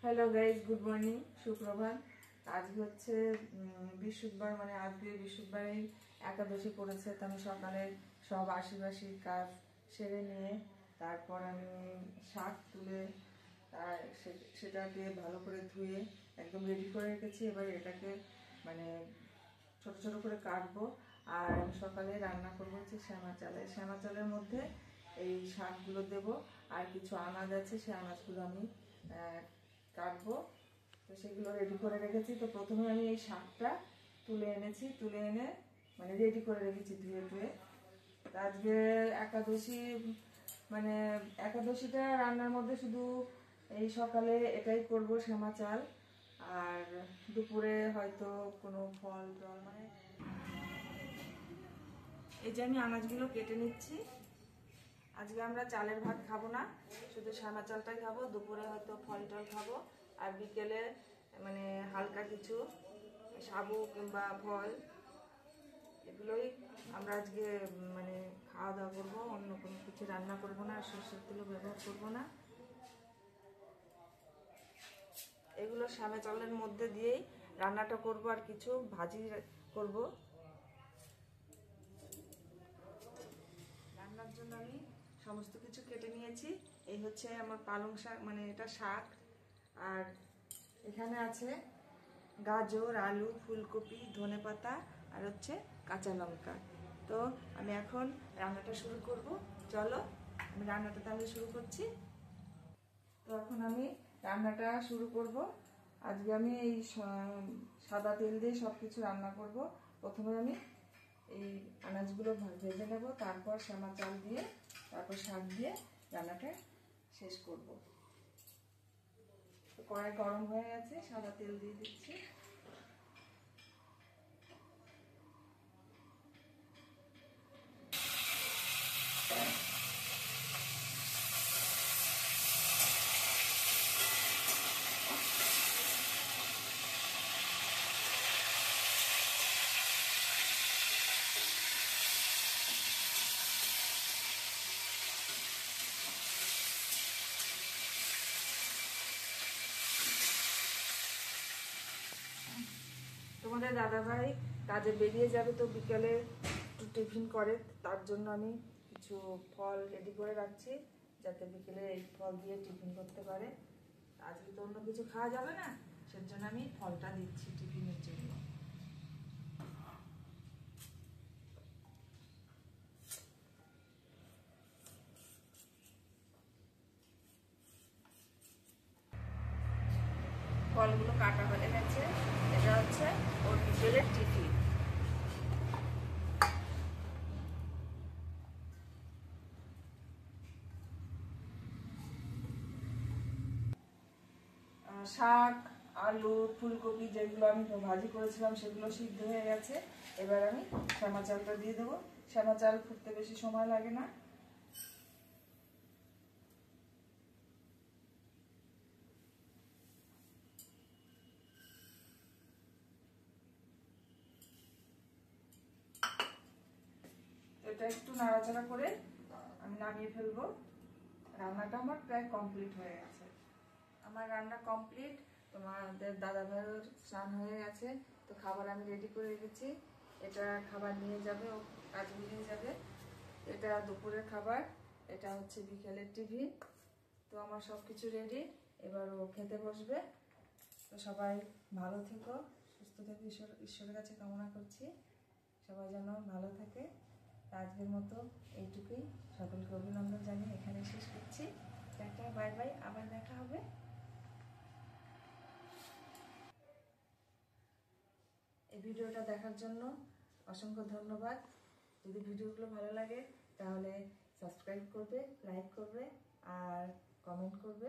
Hello guys, good morning, সুপ্রভাত। আজকে হচ্ছে বৃহস্পতিবার, মানে আজকে বৃহস্পতিবারে একাদশী পড়েছে। তো আমি সকালে সব আশিবাসী কাজ সেরে নিয়ে তারপর আমি শাক তুলে সেটাকে ভালো করে ধুয়ে একদম রেডি করে রেখেছি। এবার এটাকে মানে ছোট ছোট করে কাটবো। আর আমি সকালে রান্না করবো হচ্ছে শ্যামা চালের মধ্যে এই শাকগুলো দেবো। আর কিছু আনাজ আছে, সেই আনাজগুলো আমি কাটবো। তো সেগুলো রেডি করে রেখেছি। তো প্রথমে আমি এই শাকটা তুলে এনে মানে রেডি করে রেখেছি ধুয়ে ধুয়ে। আজকে একাদশী, মানে একাদশীটা রান্নার মধ্যে শুধু এই সকালে এটাই করব, শ্যামা চাল। আর দুপুরে হয়তো কোনো ফল টল, মানে এই যে আমি আনাজগুলো কেটে নিচ্ছি। আজকে আমরা চালের ভাত খাবো না, শুধু শ্যামা চালটাই খাবো। দুপুরে হয়তো ফল টল খাবো, আর বিকেলে মানে হালকা কিছু সাবু কিংবা ফল, এগুলোই আমরা আজকে মানে খাওয়া দাওয়া করবো। অন্য কোনো কিছু রান্না করবো না, সরষের তেলও ব্যবহার করবো না। এগুলো শ্যামা চালের মধ্যে দিয়েই রান্নাটা করব, আর কিছু ভাজি করব। রান্নার জন্য আমি সমস্ত কিছু কেটে নিয়েছি। এই হচ্ছে আমার পালং শাক, মানে এটা শাক। আর এখানে আছে গাজর, আলু, ফুলকপি, ধনেপাতা, আর হচ্ছে কাঁচা লঙ্কা। তো আমি এখন রান্নাটা শুরু করব। চলো আমি রান্নাটা তাহলে শুরু করছি। তো এখন আমি রান্নাটা শুরু করব। আজকে আমি এই সাদা তেল দিয়ে সব কিছু রান্না করব। প্রথমে আমি এই আনাজগুলো ভেজে নেব, তারপর শ্যামা চাল দিয়ে, তারপর শাক দিয়ে রান্নাটা শেষ করব। তো কড়াই গরম হয়ে গেছে, সাদা তেল দিয়ে দিচ্ছি। তোমাদের দাদাভাই কাজে বেরিয়ে যাবে, তো বিকেলে একটু টিফিন করে, তার জন্য আমি কিছু ফল রেডি করে রাখছি, যাতে বিকেলে এই ফল দিয়ে টিফিন করতে পারে। আজকে তো অন্য কিছু খাওয়া যাবে না, সেজন্য আমি ফলটা দিচ্ছি টিফিনের জন্য। ফলগুলো কাটা হয়ে গেছে, এটা হচ্ছে ওর বিকেলের টিফিন। শাক, আলু, ফুলকপি যেগুলো আমি ভাজি করেছিলাম সেগুলো সিদ্ধ হয়ে গেছে। এবার আমি শ্যামা চালটা দিয়ে দেবো। শ্যামা চাল ফুটতে বেশি সময় লাগে না। এটা একটু নাড়াচাড়া করে আমি নামিয়ে ফেলবো। রান্নাটা আমার প্রায় কমপ্লিট হয়ে গেছে। আমার রান্না কমপ্লিট। তোমাদের দাদা ভাইয়ের স্নান হয়ে গেছে, তো খাবার আমি রেডি করে রেখেছি। এটা খাবার নিয়ে যাবে, ও কাজে নিয়ে যাবে। এটা দুপুরের খাবার, এটা হচ্ছে বিকেলের টিফিন। তো আমার সব কিছু রেডি, এবার ও খেতে বসবে। তো সবাই ভালো থেকো, সুস্থ থেকো, ঈশ্বরের কাছে কামনা করছি সবাই যেন ভালো থাকে। আজকের মতো এইটুকুই, সকলকে অভিনন্দন জানিয়ে এখানে শেষ করছি। টাটা, বাই বাই, আবার দেখা হবে। এই ভিডিওটা দেখার জন্য অসংখ্য ধন্যবাদ। যদি ভিডিওগুলো ভালো লাগে তাহলে সাবস্ক্রাইব করবে, লাইক করবে আর কমেন্ট করবে।